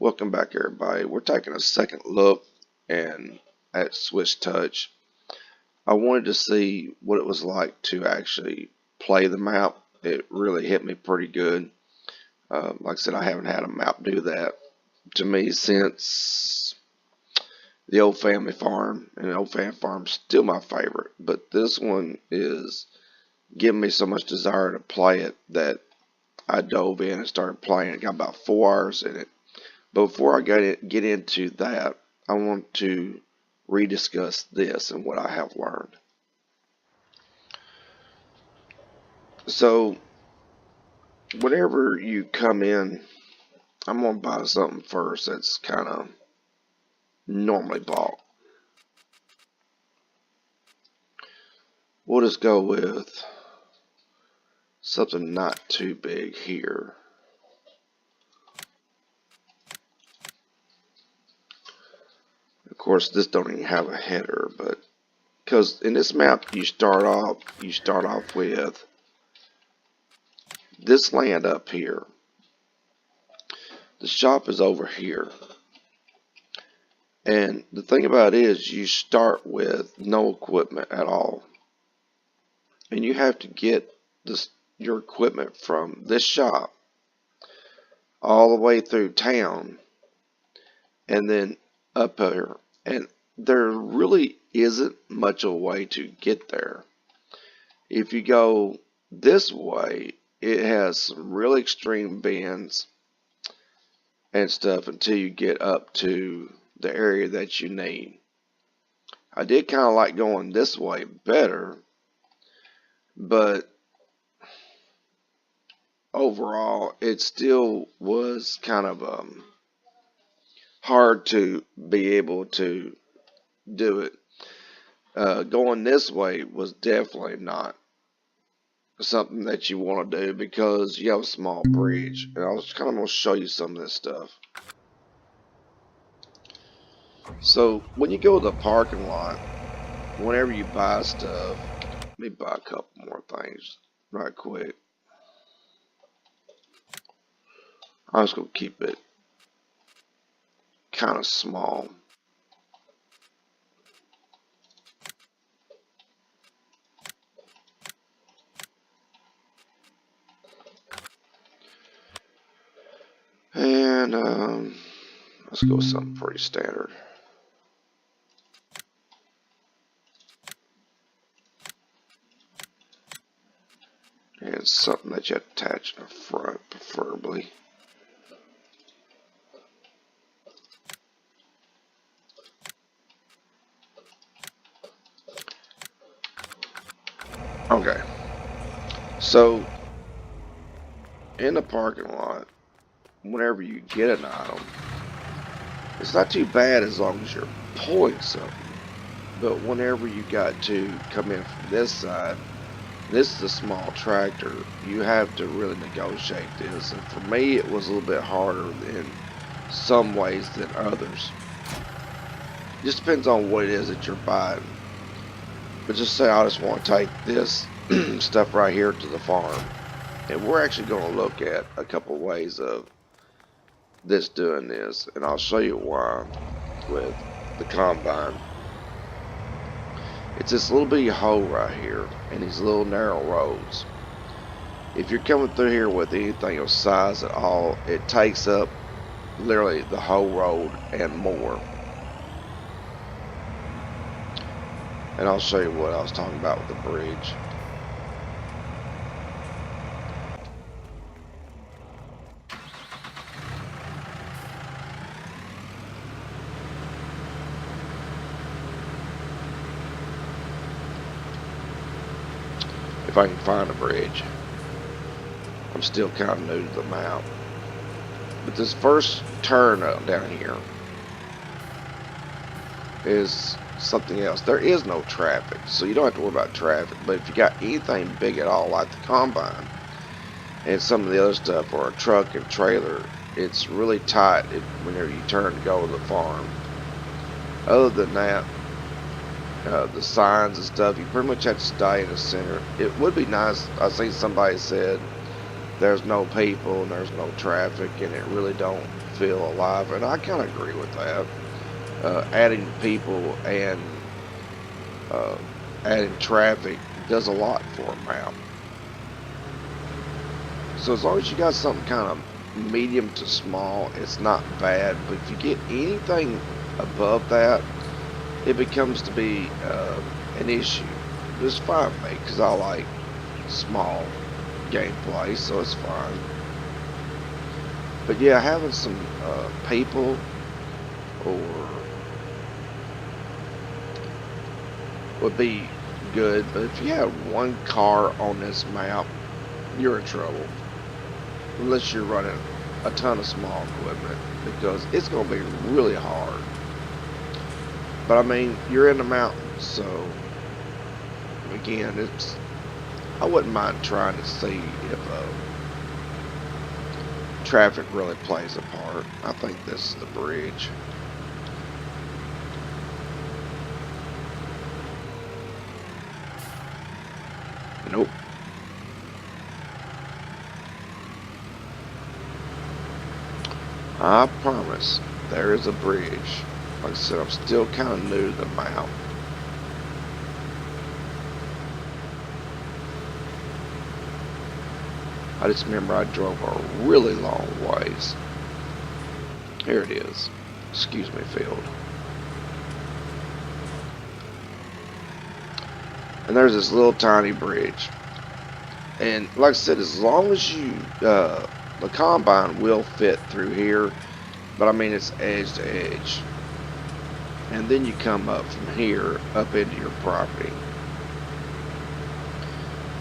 Welcome back, everybody. We're taking a second look at SwissTouch. I wanted to see what it was like to actually play the map. It really hit me pretty good. Like I said, I haven't had a map do that to me since the Old Family Farm, and the Old Family Farm's still my favorite. But this one is giving me so much desire to play it that I dove in and started playing it. Got about 4 hours in it. But before I get into that, I want to rediscuss this and what I have learned. So, whenever you come in, I'm going to buy something first that's kind of normally bought. We'll just go with something not too big here. Of course, this don't even have a header, but because in this map you start off with this land up here. The shop is over here, and the thing about it is you start with no equipment at all, and you have to get your equipment from this shop all the way through town and then up here, and there really isn't much of a way to get there. If you go this way, it has some really extreme bends and stuff until you get up to the area that you need. I did kind of like going this way better, but overall it still was kind of hard to be able to do it. Going this way was definitely not something that you want to do because you have a small bridge, and I was kind of going to show you some of this stuff. So when you go to the parking lot, whenever you buy stuff, let me buy a couple more things right quick. I'm just going to keep it kind of small. And let's go with something pretty standard. And something that you attach in the front, preferably. Okay. So, in the parking lot, whenever you get an item, it's not too bad as long as you're pulling something. But whenever you got to come in from this side, this is a small tractor, you have to really negotiate this. And for me, it was a little bit harder in some ways than others. It just depends on what it is that you're buying. But just say I just want to take this stuff right here to the farm. And we're actually going to look at a couple ways of doing this, and I'll show you why with the combine. It's this little bitty hole right here and these little narrow roads. If you're coming through here with anything of size at all, it takes up literally the whole road and more. And I'll show you what I was talking about with the bridge. If I can find a bridge. I'm still kind of new to the map. But this first turn up down here is something else. There is no traffic, so you don't have to worry about traffic. But if you got anything big at all, like the combine and some of the other stuff, or a truck and trailer, it's really tight whenever you turn to go to the farm. Other than that, the signs and stuff, you pretty much have to stay in the center. It would be nice, I think somebody said there's no people and there's no traffic, and it really don't feel alive. And I kind of agree with that. Adding people and uh, adding traffic does a lot for a map. So as long as you got something kind of medium to small, it's not bad. But if you get anything above that, it becomes to be an issue. It's fine with me because I like small gameplay, so it's fine. But yeah, having some people or would be good. But if you have one car on this map, you're in trouble. Unless you're running a ton of small equipment, because it's going to be really hard. But I mean, you're in the mountains, so again, I wouldn't mind trying to see if traffic really plays a part. I think this is the bridge. Nope. I promise there is a bridge. Like I said, I'm still kind of new to the map. I just remember I drove a really long ways. Here it is. Excuse me, field. And there's this little tiny bridge. And like I said, as long as you, the combine will fit through here, but I mean it's edge to edge. And then you come up from here up into your property.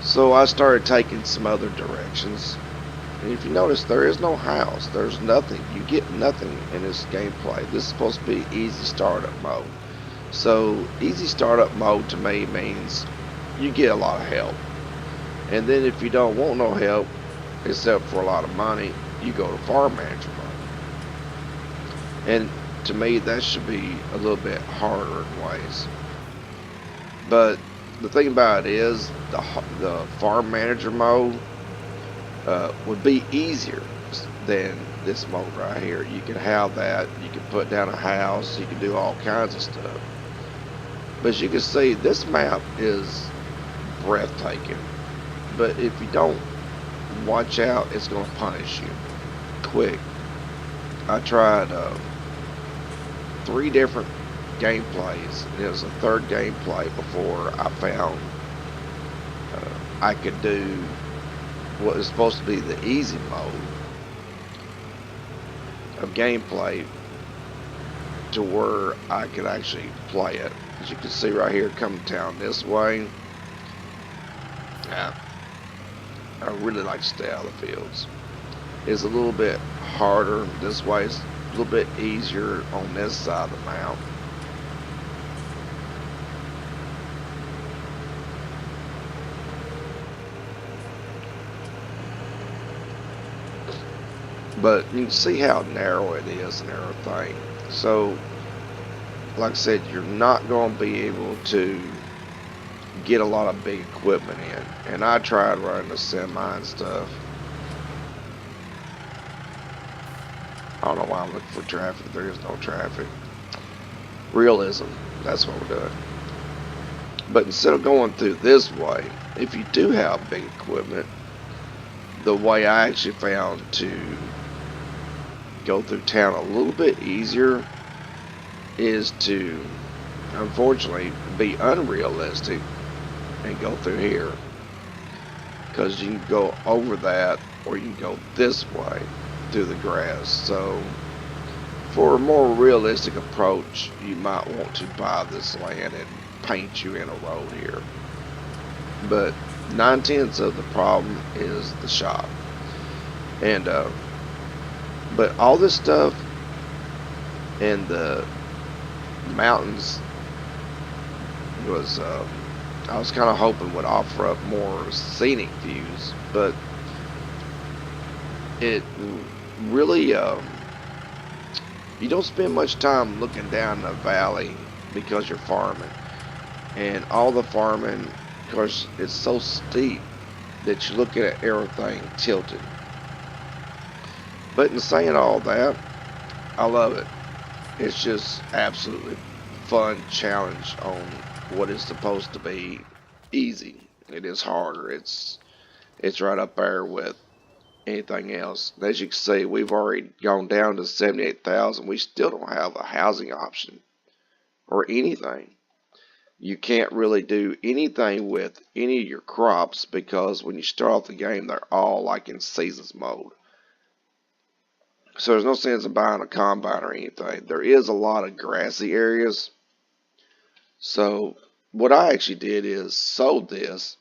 So I started taking some other directions. And if you notice, there is no house. There's nothing. You get nothing in this gameplay. This is supposed to be easy startup mode. So easy startup mode to me means you get a lot of help. And then if you don't want no help, except for a lot of money, you go to farm manager mode. And to me, that should be a little bit harder in ways. But the thing about it is, the farm manager mode would be easier than this mode right here. You can have that, you can put down a house, you can do all kinds of stuff. But as you can see, this map is breathtaking. But if you don't watch out, it's going to punish you quick. I tried 3 different gameplays. It was a third gameplay before I found I could do what is supposed to be the easy mode of gameplay to where I could actually play it. As you can see right here, coming down this way, I really like to stay out of the fields. It's a little bit harder this way. It's a little bit easier on this side of the map. But you can see how narrow it is and everything. So, like I said, you're not going to be able to get a lot of big equipment in. And I tried running the semi and stuff. I don't know why I'm looking for traffic. There is no traffic. Realism. That's what we're doing. But instead of going through this way, if you do have big equipment, the way I actually found to go through town a little bit easier is to, unfortunately, be unrealistic and go through here, because you can go over that or you can go this way through the grass. So for a more realistic approach, you might want to buy this land and paint you in a road here. But 9/10 of the problem is the shop. And but all this stuff in the mountains was I was kind of hoping would offer up more scenic views, but it really you don't spend much time looking down the valley because you're farming, and all the farming, of course, it's so steep that you're looking at everything tilted. But in saying all that, I love it. It's just absolutely fun challenge on what is supposed to be easy. It is harder. It's right up there with anything else. As you can see, we've already gone down to 78,000. We still don't have a housing option or anything. You can't really do anything with any of your crops because when you start off the game, they're all like in seasons mode. So there's no sense in buying a combine or anything. There is a lot of grassy areas. So what I actually did is sold this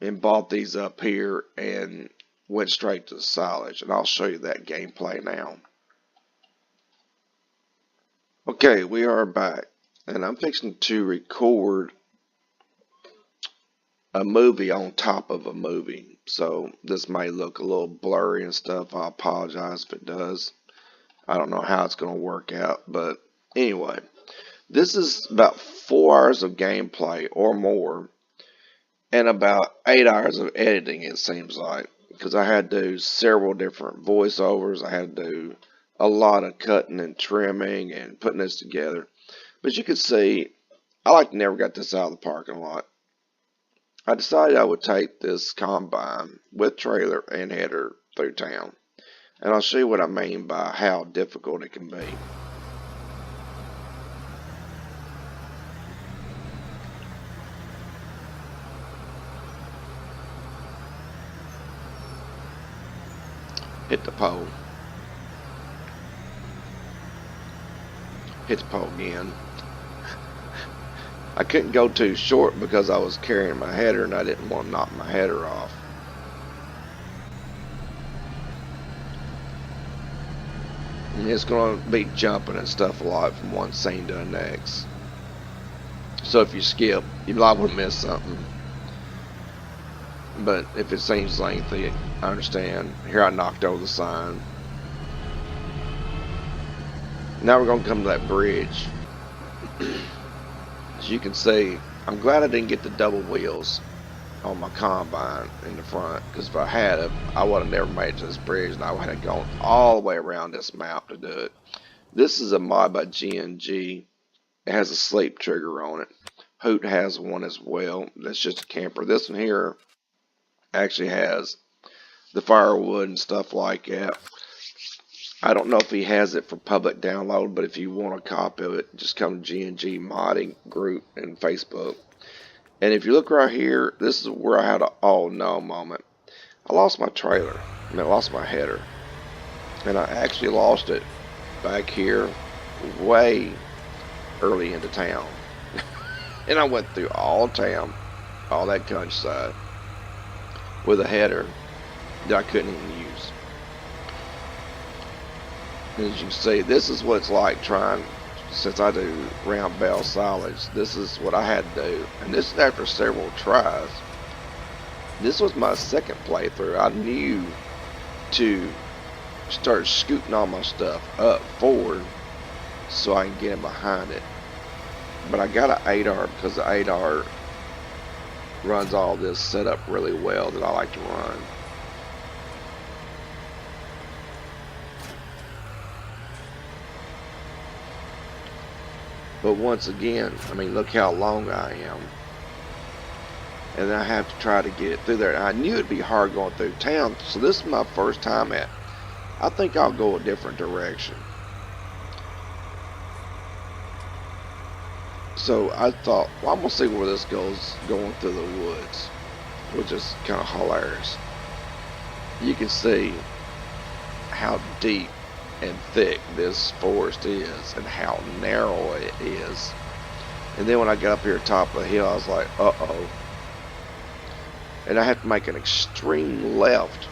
and bought these up here and went straight to the silage. And I'll show you that gameplay now. Okay, we are back. And I'm fixing to record a movie on top of a movie. So this may look a little blurry and stuff. I apologize if it does. I don't know how it's going to work out. But anyway, this is about 4 hours of gameplay or more. And about 8 hours of editing, it seems like. Because I had to do several different voiceovers. I had to do a lot of cutting and trimming and putting this together. But you can see, I like never got this out of the parking lot. I decided I would take this combine with trailer and header through town. And I'll show you what I mean by how difficult it can be. Hit the pole. Hit the pole again. I couldn't go too short because I was carrying my header and I didn't want to knock my header off. And it's going to be jumping and stuff a lot from one scene to the next. So if you skip, you liable to miss something. But if it seems lengthy, I understand. Here I knocked over the sign. Now we're going to come to that bridge. As you can see, I'm glad I didn't get the double wheels on my combine in the front, because if I had it, I would have never made it to this bridge and I would have gone all the way around this map to do it. This is a mod by G&G. It has a sleep trigger on it. Hoot has one as well. That's just a camper. This one here actually has the firewood and stuff like that. I don't know if he has it for public download, but if you want a copy of it, just come to G&G modding group and Facebook. And if you look right here, this is where I had an oh no moment. I lost my trailer. I lost my header. And I actually lost it back here way early into town. And I went through all town, all that countryside, with a header that I couldn't even use. As you can see, this is what it's like trying, since I do round bale silage, this is what I had to do. And this is after several tries. This was my second playthrough. I knew to start scooting all my stuff up forward so I can get in behind it. But I got an 8R because the 8R runs all this setup really well that I like to run. But once again, I mean, look how long I am. And I have to try to get it through there. And I knew it'd be hard going through town, so this is my first time at. I think I'll go a different direction. So I thought, well, I'm gonna see where this goes going through the woods, which is kind of hilarious. You can see how deep and thick this forest is and how narrow it is. And then when I got up here top of the hill, I was like, uh-oh. And I had to make an extreme left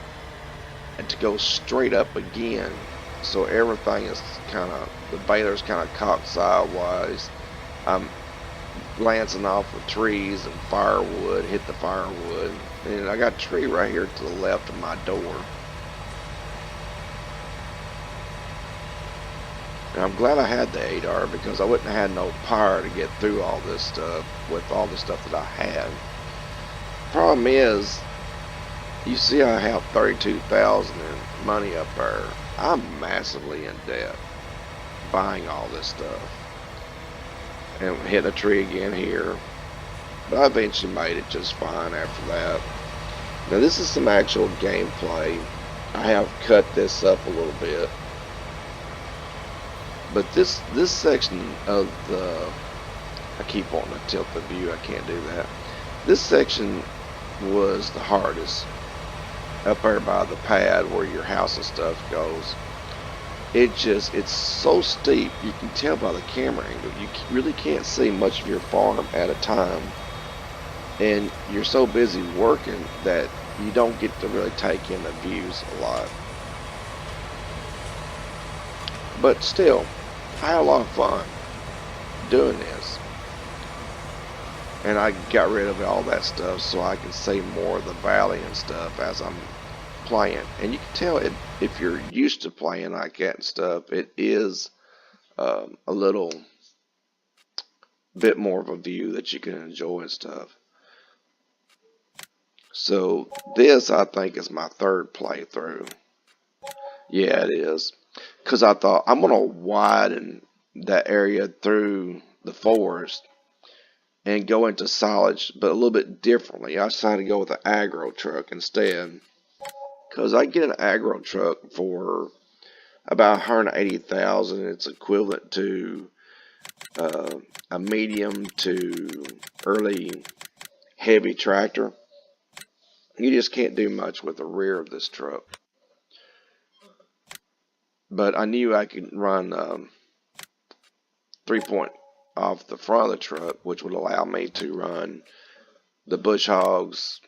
and to go straight up again. So everything is kind of, the baler's kind of cocked sideways. I'm glancing off of trees and firewood, hit the firewood. And I got a tree right here to the left of my door. And I'm glad I had the 8R because I wouldn't have had no power to get through all this stuff with all the stuff that I had. Problem is, You see I have 32,000 in money up there. I'm massively in debt buying all this stuff. And hit a tree again here. But I eventually made it just fine after that. Now this is some actual gameplay. I have cut this up a little bit. But this section of the... I keep wanting to tilt the view, I can't do that. This section was the hardest. Up there by the pad where your house and stuff goes. It's so steep, you can tell by the camera angle, you really can't see much of your farm at a time. And you're so busy working that you don't get to really take in the views a lot. But still, I had a lot of fun doing this. And I got rid of all that stuff so I can see more of the valley and stuff as I'm playing. And you can tell it, if you're used to playing like that and stuff, it is a little bit more of a view that you can enjoy and stuff. So this, I think, is my third playthrough. Yeah, it is. Because I thought I'm going to widen that area through the forest and go into silage, but a little bit differently. I decided to go with an aggro truck instead. Because I get an aggro truck for about 180,000. It's equivalent to a medium to early heavy tractor. You just can't do much with the rear of this truck. But I knew I could run 3-point off the front of the truck, which would allow me to run the bush hogs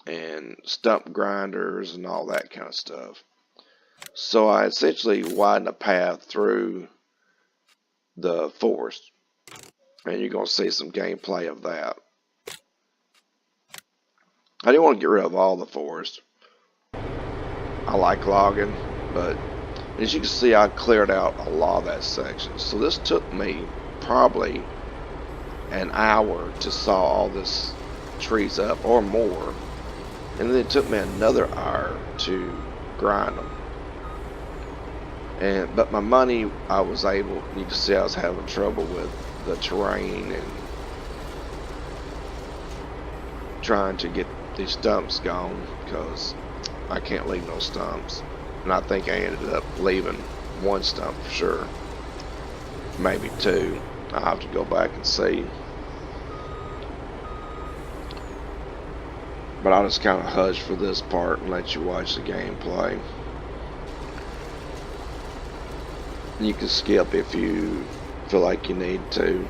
and stump grinders and all that kind of stuff. So I essentially widened a path through the forest, and you're going to see some gameplay of that. I didn't want to get rid of all the forest. I like logging, but as you can see, I cleared out a lot of that section. So this took me probably an hour to saw all this trees up, or more. And then it took me another hour to grind them. But my money, I was able, you can see I was having trouble with the terrain and trying to get these stumps gone, because I can't leave no stumps. And I think I ended up leaving one stump for sure, maybe two. I'll have to go back and see. But I'll just kind of hush for this part and let you watch the gameplay. You can skip if you feel like you need to.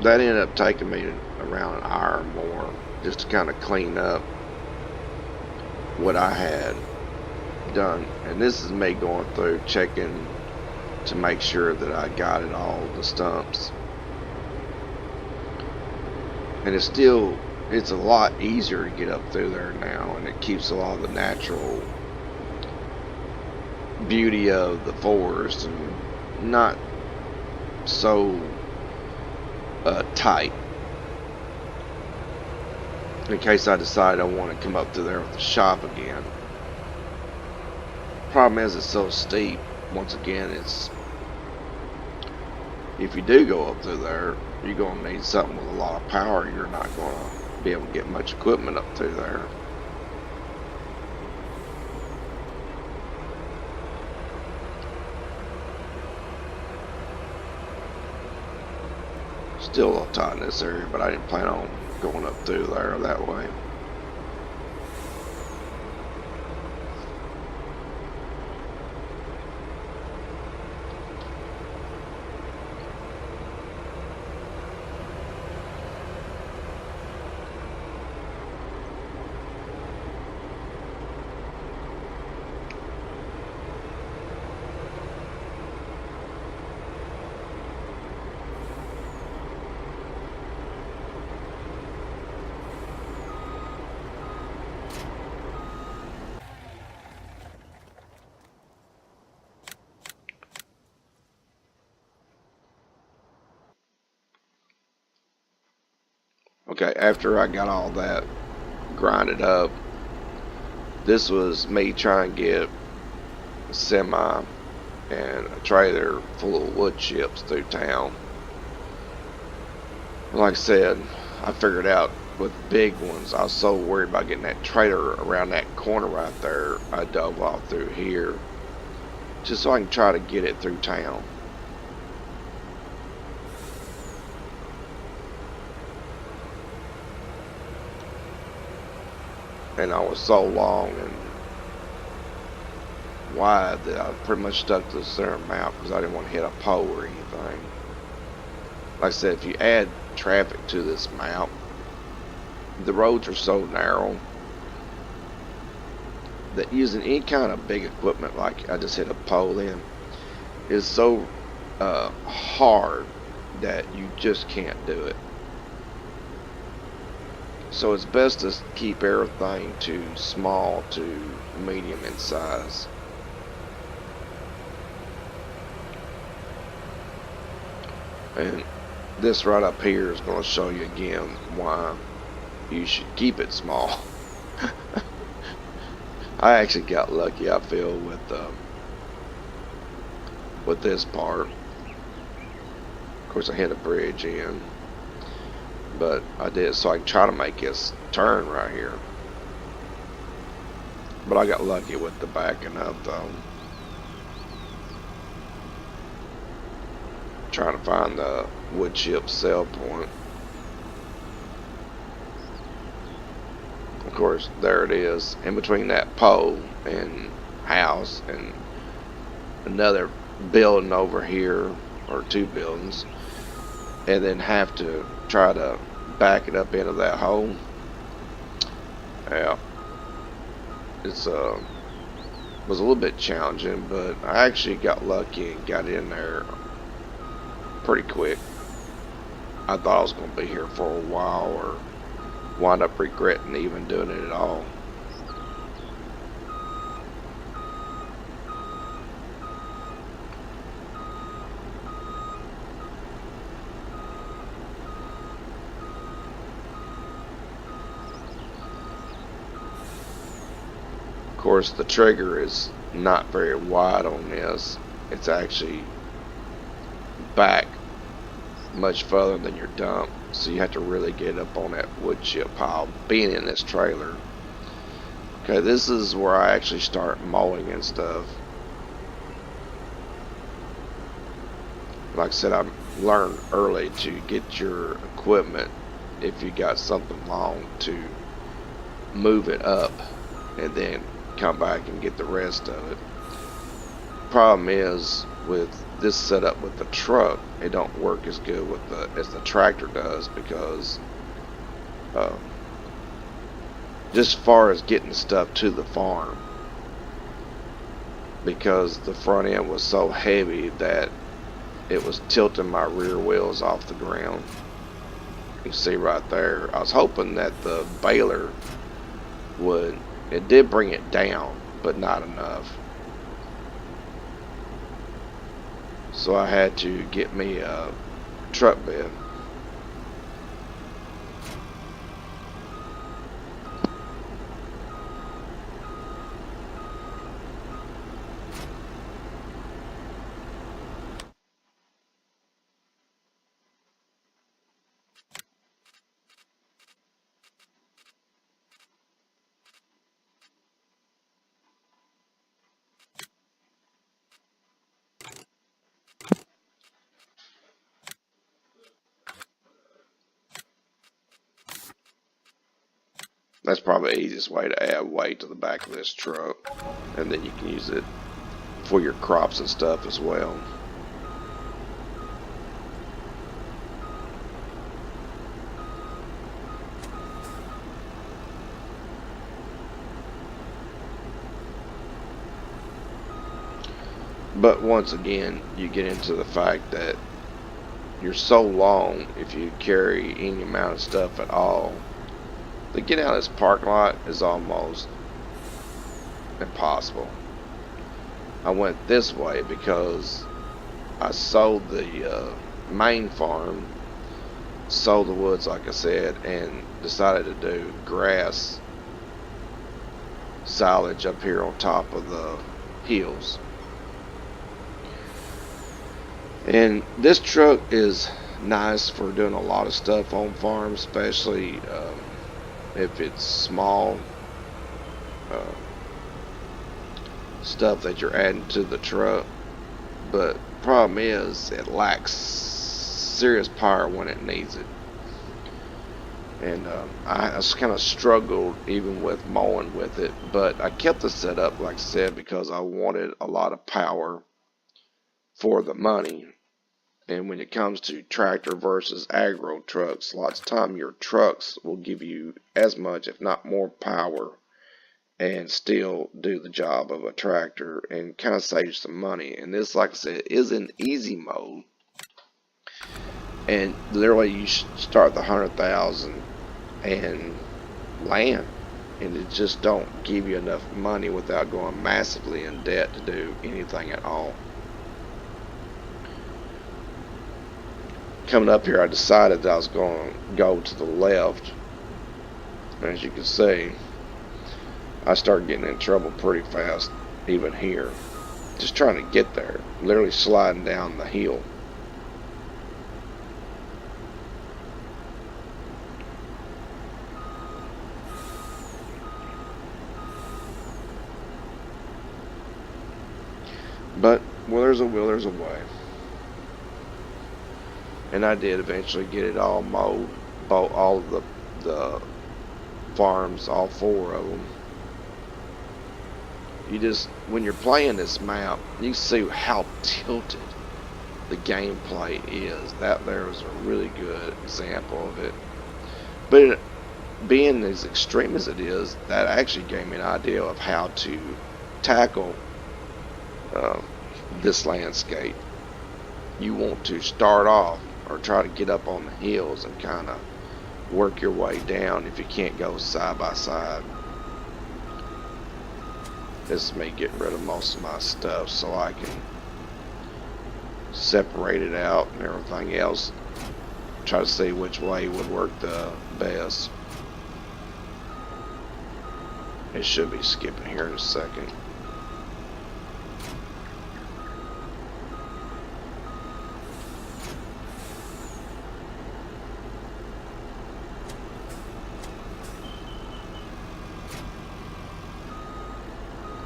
That ended up taking me around an hour or more just to kind of clean up what I had done. And this is me going through checking to make sure that I got it all, the stumps. And it's a lot easier to get up through there now, and it keeps a lot of the natural beauty of the forest and not so tight. In case I decide I want to come up through there with the shop again. Problem is, it's so steep. Once again, it's if you do go up through there, you're going to need something with a lot of power. You're not going to be able to get much equipment up through there. Still a little tight in this area, but I didn't plan on going up through there that way. Okay, after I got all that grinded up, this was me trying to get a semi and a trailer full of wood chips through town. Like I said, I figured out with big ones, I was so worried about getting that trailer around that corner right there, I dove off through here just so I can try to get it through town. And I was so long and wide that I pretty much stuck to the center mount because I didn't want to hit a pole or anything. Like I said, if you add traffic to this mount, the roads are so narrow that using any kind of big equipment like I just hit a pole in is so hard that you just can't do it. So it's best to keep everything to small to medium in size. And this right up here is going to show you again why you should keep it small. I actually got lucky, I feel, with this part. Of course, I hit a bridge in, but I did so I can try to make this turn right here. But I got lucky with the backing up though. Trying to find the wood chip sell point. Of course, there it is, in between that pole and house and another building over here, or two buildings, and then have to try to back it up into that hole. Yeah, it's was a little bit challenging, but I actually got lucky and got in there pretty quick. I thought I was going to be here for a while or wind up regretting even doing it at all. Of course, the trigger is not very wide on this. It's actually back much further than your dump, so you have to really get up on that wood chip pile being in this trailer. Okay, this is where I actually start mowing and stuff. Like I said, I learned early to get your equipment, if you got something long, to move it up and then come back and get the rest of it. Problem is with this setup with the truck, it don't work as good with as the tractor does, because uh, just as far as getting stuff to the farm, because the front end was so heavy that it was tilting my rear wheels off the ground. You see right there, I was hoping that the baler would, it did bring it down, but not enough. So I had to get me a truck bed. That's probably the easiest way to add weight to the back of this truck. And then you can use it for your crops and stuff as well. But once again, you get into the fact that you're so long, if you carry any amount of stuff at all, to get out of this parking lot is almost impossible. I went this way because I sold the main farm, sold the woods like I said, and decided to do grass silage up here on top of the hills. And this truck is nice for doing a lot of stuff on farm, especially if it's small stuff that you're adding to the truck. But problem is, it lacks serious power when it needs it. And I kind of struggled even with mowing with it, but I kept the setup like I said because I wanted a lot of power for the money. And when it comes to tractor versus agro trucks, lots of time your trucks will give you as much, if not more, power and still do the job of a tractor and kind of save some money. And this, like I said, is an easy mode. And literally you start the 100,000 and land, and it just don't give you enough money without going massively in debt to do anything at all. Coming up here, I decided that I was going to go to the left. As you can see, I started getting in trouble pretty fast, even here. Just trying to get there, literally sliding down the hill. But where there's a will, there's a way. And I did eventually get it all mowed, all of the farms, all 4 of them. You just, when you're playing this map, you see how tilted the gameplay is. That there was a really good example of it. But it, being as extreme as it is, that actually gave me an idea of how to tackle this landscape. You want to start off or try to get up on the hills and kind of work your way down if you can't go side by side. This is me getting rid of most of my stuff so I can separate it out and everything else. Try to see which way would work the best. It should be skipping here in a second.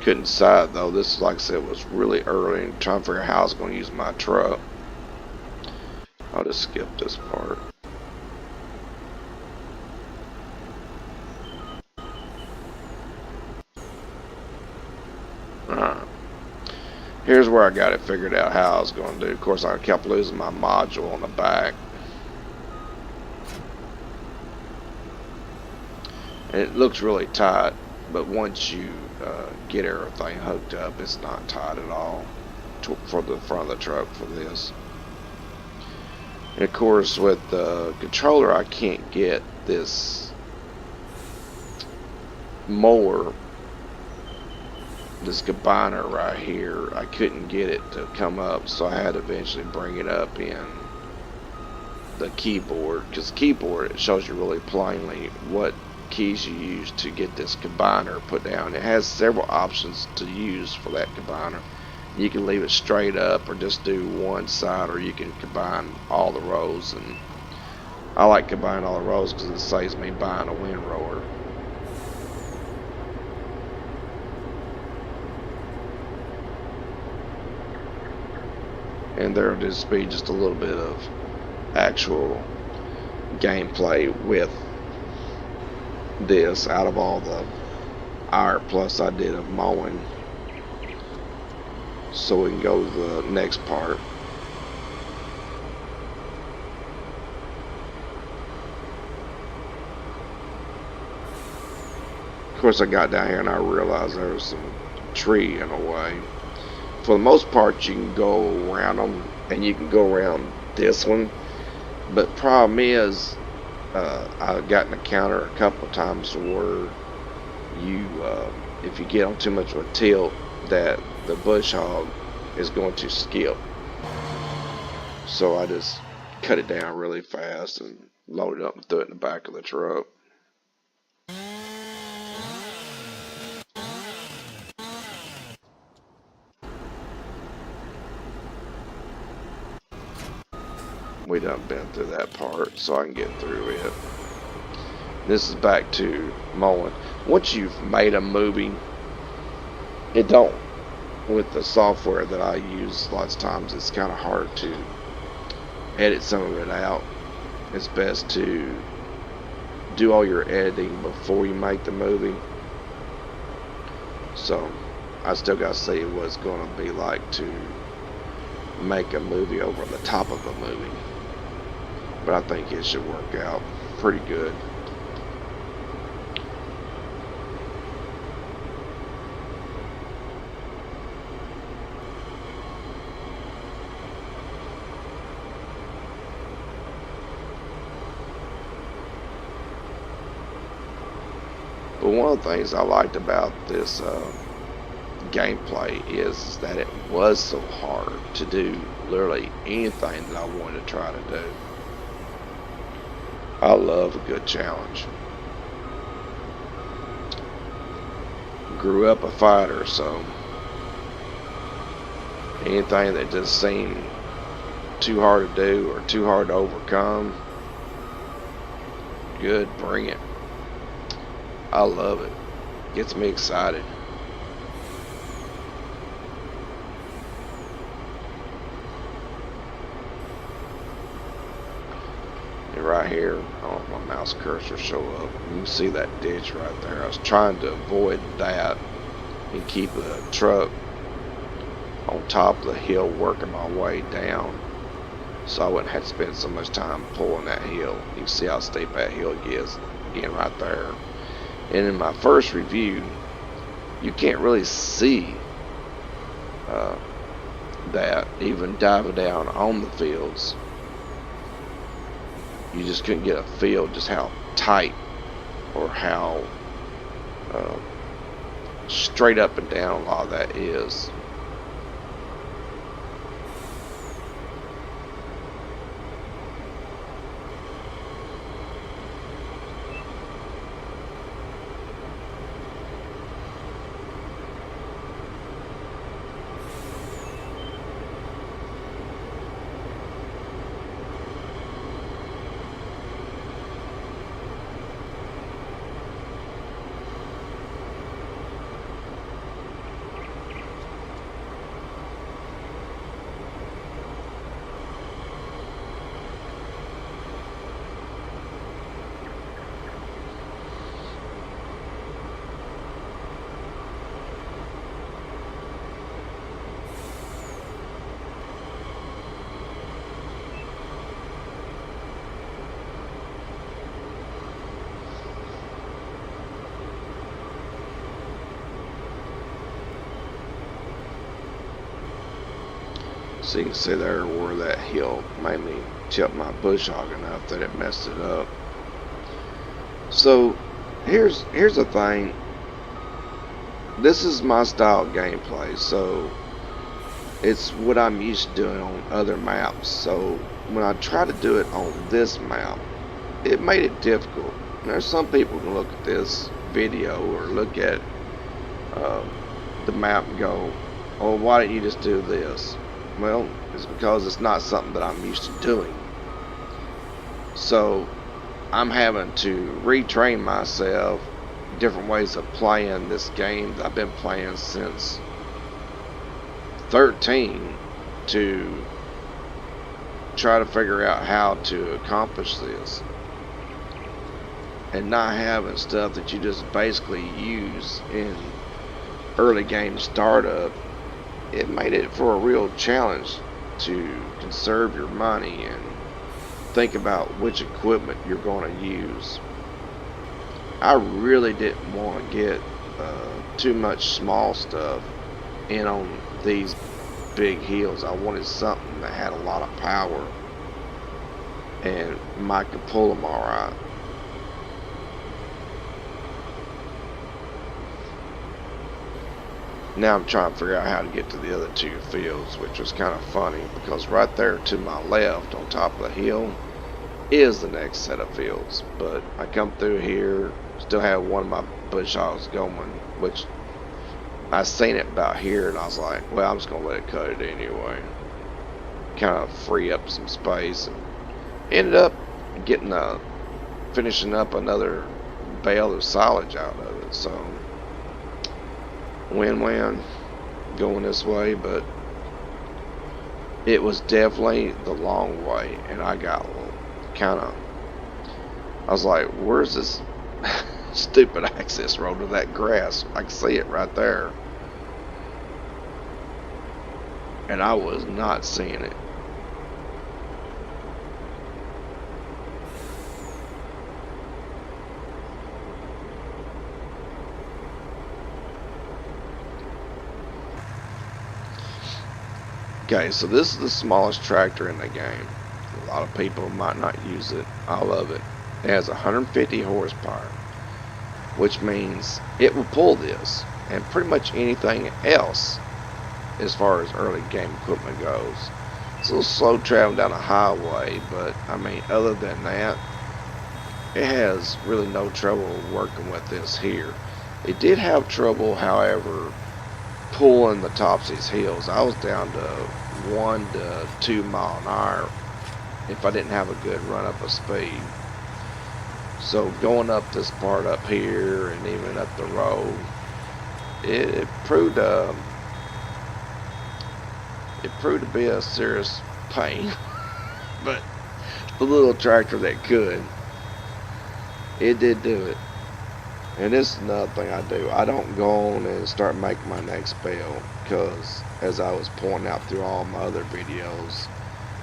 Couldn't decide though. This, like I said, was really early and trying to figure out how I was going to use my truck. I'll just skip this part. Alright. Here's where I got it figured out how I was going to do. Of course, I kept losing my module on the back. And it looks really tight, but once you get everything hooked up, it's not tight at all for the front of the truck for this. And of course, with the controller, I can't get this mower, this combiner right here. I couldn't get it to come up, so I had to eventually bring it up in the keyboard, because keyboard, it shows you really plainly what keys you use to get this combiner put down. It has several options to use for that combiner. You can leave it straight up or just do one side, or you can combine all the rows, and I like combining all the rows because it saves me buying a windrower. And there'll just be just a little bit of actual gameplay with this out of all the hour plus I did of mowing, so we can go to the next part. Of course, I got down here and I realized there was some tree in the way. For the most part, you can go around them, and you can go around this one, but problem is I've gotten a counter a couple of times where you if you get on too much of a tilt, that the bush hog is going to skip. So I just cut it down really fast and loaded it up and threw it in the back of the truck. We done been through that part, so I can get through it. This is back to mowing. Once you've made a movie, it don't, with the software that I use, lots of times it's kind of hard to edit some of it out. It's best to do all your editing before you make the movie. So I still gotta see what it's gonna be like to make a movie over the top of a movie, but I think it should work out pretty good. But one of the things I liked about this gameplay is that it was so hard to do literally anything that I wanted to try to do. I love a good challenge. Grew up a fighter, so anything that just seemed too hard to do or too hard to overcome, good, bring it. I love it. Gets me excited. And right here, I don't know if my mouse cursor show up. You can see that ditch right there. I was trying to avoid that and keep the truck on top of the hill, working my way down, so I wouldn't have to spend so much time pulling that hill. You can see how steep that hill is again right there. And in my first review, you can't really see that even diving down on the fields. You just couldn't get a feel just how tight or how straight up and down a lot of that is. So you can see there where that hill made me tilt my bush hog enough that it messed it up. So here's the thing. This is my style of gameplay, so it's what I'm used to doing on other maps. So when I try to do it on this map, it made it difficult. There's some people who look at this video or look at the map and go, oh, why didn't you just do this? Well, it's because it's not something that I'm used to doing. So I'm having to retrain myself different ways of playing this game that I've been playing since 13 to try to figure out how to accomplish this, and not having stuff that you just basically use in early game startup. It made it for a real challenge to conserve your money and think about which equipment you're going to use. I really didn't want to get too much small stuff in on these big hills. I wanted something that had a lot of power and Mike could pull them alright. Now I'm trying to figure out how to get to the other two fields, which was kind of funny because right there to my left on top of the hill is the next set of fields. But I come through here, still have one of my bush hogs going, which I seen it about here, and I was like, well, I'm just gonna let it cut it anyway, kind of free up some space, and ended up getting finishing up another bale of silage out of it. So win-win going this way, but it was definitely the long way, and I got kind of, I was like, where's this stupid access road to that grass? I can see it right there, and I was not seeing it. Okay, so this is the smallest tractor in the game. A lot of people might not use it. I love it. It has 150 horsepower, which means it will pull this and pretty much anything else as far as early game equipment goes. It's a little slow traveling down a highway, but I mean, other than that, it has really no trouble working with this here. It did have trouble, however, pulling the tops of these hills. I was down to 1 to 2 mile an hour if I didn't have a good run up of speed. So going up this part up here and even up the road, it proved to be a serious pain. But the little tractor that could, it did do it. And this is another thing I do. I don't go on and start making my next bale because, as I was pointing out through all my other videos,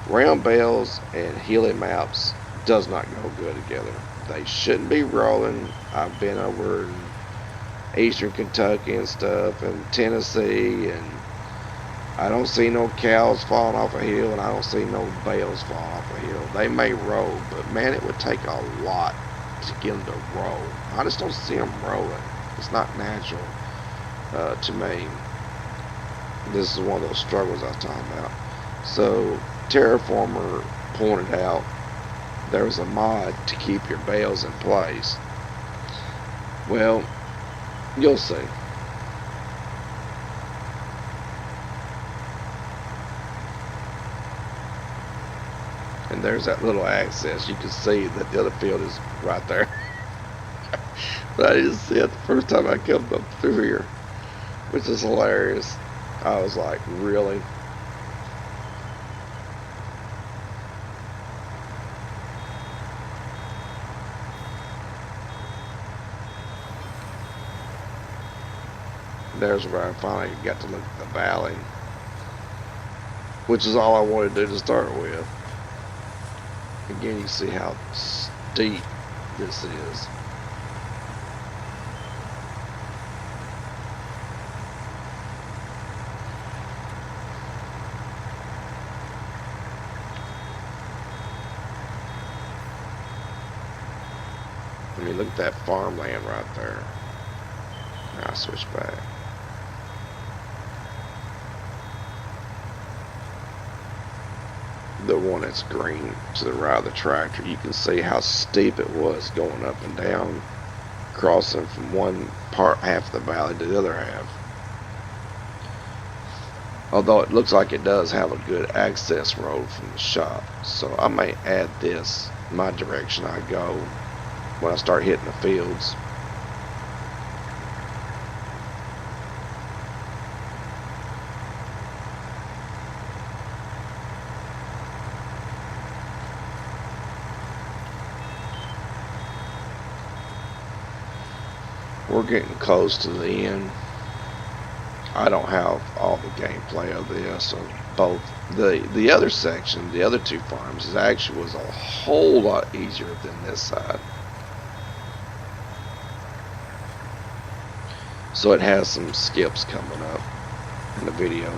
round bales and hilly maps does not go good together. They shouldn't be rolling. I've been over in eastern Kentucky and stuff, and Tennessee, and I don't see no cows falling off a hill, and I don't see no bales falling off a hill. They may roll, but man, it would take a lot to get them to roll. I just don't see them rolling. It's not natural to me. This is one of those struggles I was talking about. So Terraformer pointed out there was a mod to keep your bales in place. Well, you'll see. And there's that little access. You can see that the other field is right there. But I didn't see it the first time I come up through here, which is hilarious. I was like, really? There's where I finally got to look at the valley, which is all I wanted to do to start with. Again, you see how steep this is. I mean, look at that farmland right there. Now I switch back. The one that's green to the right of the tractor, you can see how steep it was going up and down, crossing from one half of the valley to the other half. Although it looks like it does have a good access road from the shop, so I may add this my direction I go when I start hitting the fields. We're getting close to the end. I don't have all the gameplay of this, so both the other section, the other two farms, was a whole lot easier than this side. So it has some skips coming up in the video.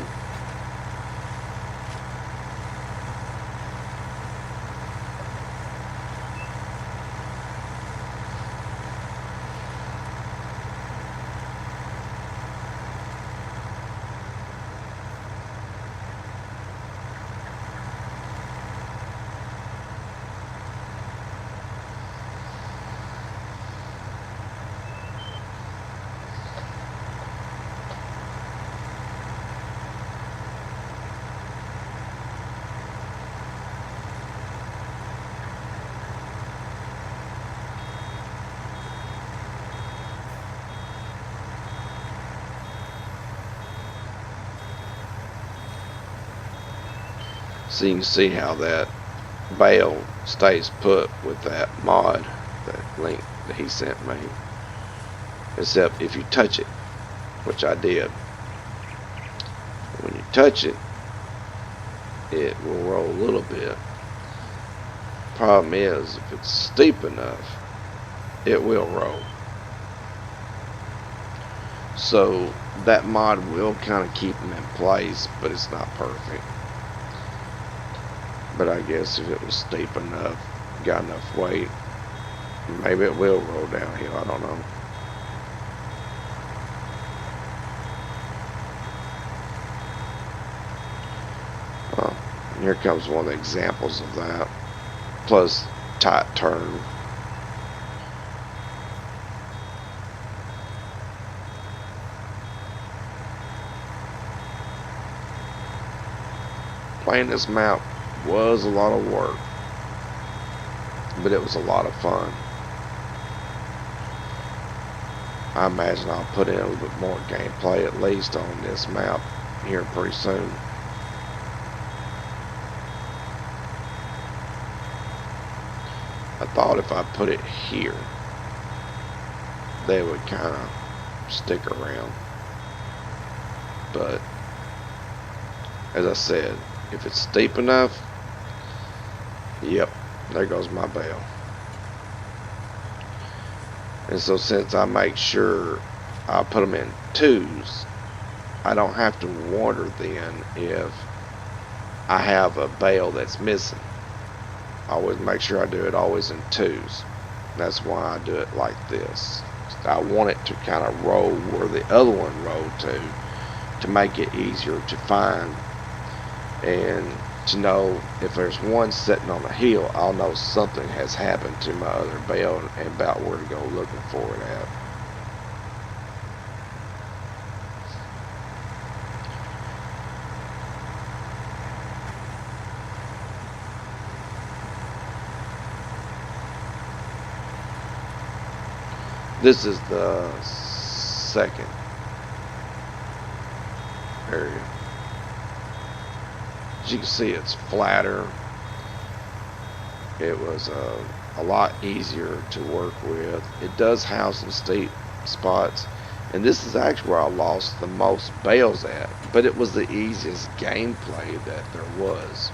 So you can see how that bale stays put with that mod, that link that he sent me. Except if you touch it, which I did. When you touch it, it will roll a little bit. Problem is, if it's steep enough, it will roll. So that mod will kind of keep them in place, but it's not perfect. But I guess if it was steep enough, got enough weight, maybe it will roll downhill. I don't know. Here comes one of the examples of that. Plus tight turn. Playing this map was a lot of work, but it was a lot of fun. I imagine I'll put in a little bit more gameplay at least on this map here pretty soon. I thought if I put it here, they would kind of stick around, but as I said, if it's steep enough, yep, there goes my bale. And so since I make sure I put them in twos, I don't have to wonder then if I have a bale that's missing. I always make sure I do it always in twos. That's why I do it like this. I want it to kind of roll where the other one rolled to make it easier to find. And to know if there's one sitting on a hill, I'll know something has happened to my other bale and about where to go looking for it at. This is the second area. As you can see, it's flatter. It was a lot easier to work with. It does have some steep spots, and this is actually where I lost the most bales at, but it was the easiest gameplay that there was.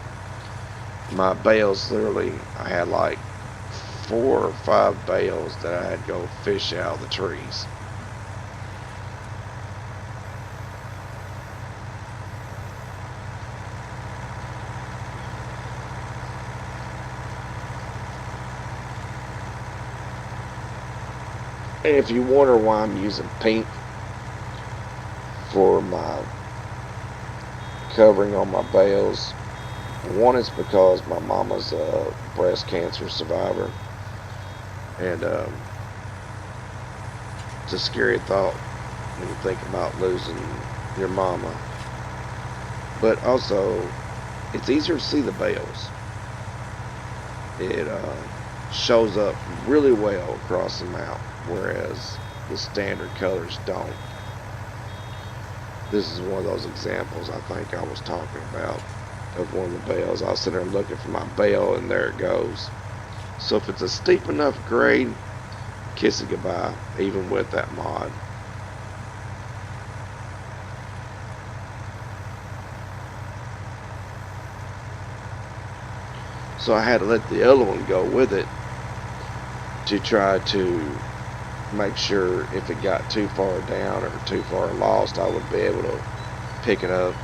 My bales, literally, I had like 4 or 5 bales that I had to go fish out of the trees. And if you wonder why I'm using pink for my covering on my bales, one is because my mama's a breast cancer survivor, and it's a scary thought when you think about losing your mama. But also, it's easier to see the bales. It shows up really well across the map, whereas the standard colors don't. This is one of those examples I think I was talking about of one of the bales. I was sitting there looking for my bale, and there it goes. So if it's a steep enough grade, kiss it goodbye, even with that mod. So I had to let the other one go with it to try to make sure if it got too far down or too far lost, I would be able to pick it up.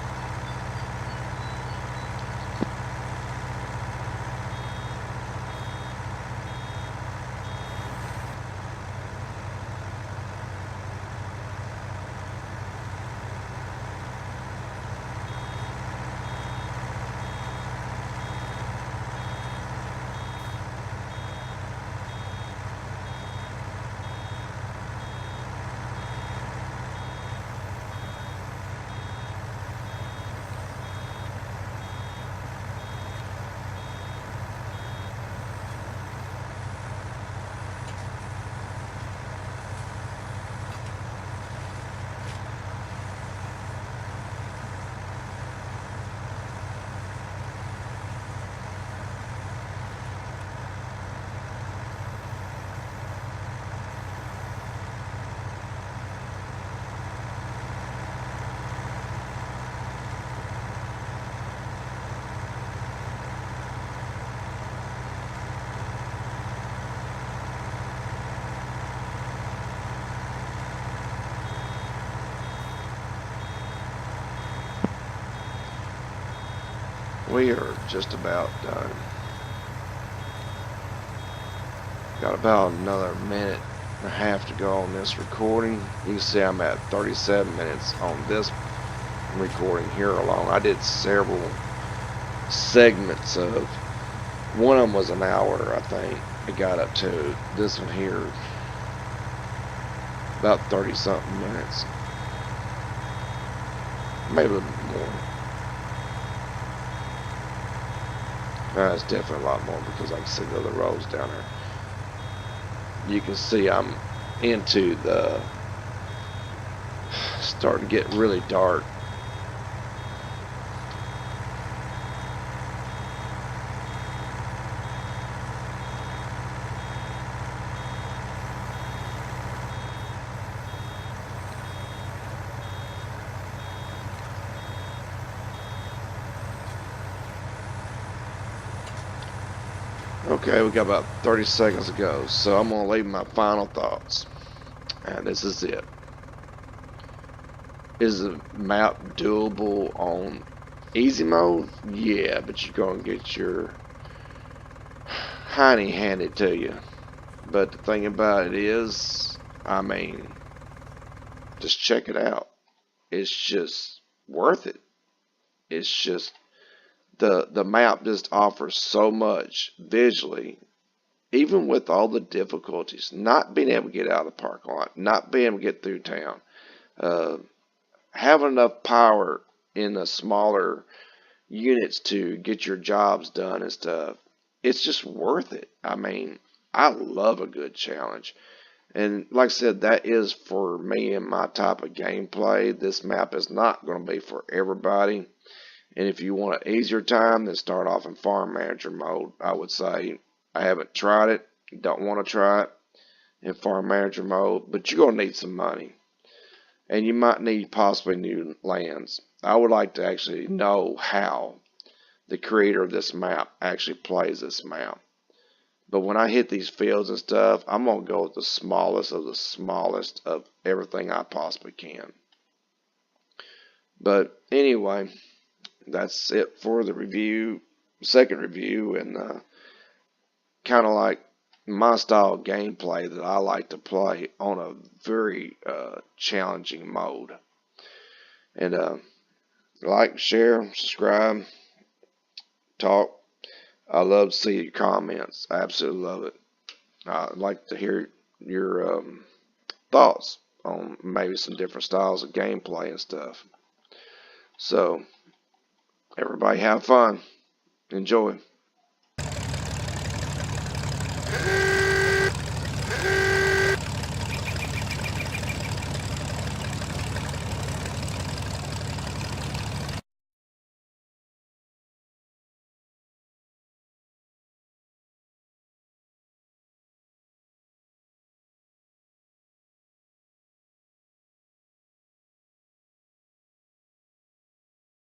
We are just about done. Got about another minute and a half to go on this recording. You can see I'm at 37 minutes on this recording here alone. I did several segments of, one of them was an hour, I think. It got up to this one here about 30 something minutes, maybe a little bit more. It's definitely a lot more because I can see the other rows down there. You can see I'm into the, starting to get really dark. Okay, we got about 30 seconds to go, so I'm going to leave my final thoughts. And this is it. Is the map doable on easy mode? Yeah, but you're going to get your hiney handed to you. But the thing about it is, I mean, just check it out. It's just worth it. It's just, the map just offers so much visually, even with all the difficulties, not being able to get out of the parking lot, not being able to get through town, uh, having enough power in the smaller units to get your jobs done and stuff. It's just worth it. I mean, I love a good challenge. And like I said, that is for me and my type of gameplay. This map is not going to be for everybody. And if you want an easier time, then start off in farm manager mode. I would say I haven't tried it, don't want to try it in farm manager mode, but you're going to need some money. And you might need possibly new lands. I would like to actually know how the creator of this map actually plays this map. But when I hit these fields and stuff, I'm going to go with the smallest of everything I possibly can. But anyway, that's it for the review, second review, and kind of like my style of gameplay that I like to play on a very challenging mode. And like, share, subscribe, talk. I love to see your comments. I absolutely love it. I'd like to hear your thoughts on maybe some different styles of gameplay and stuff. So, everybody have fun. Enjoy.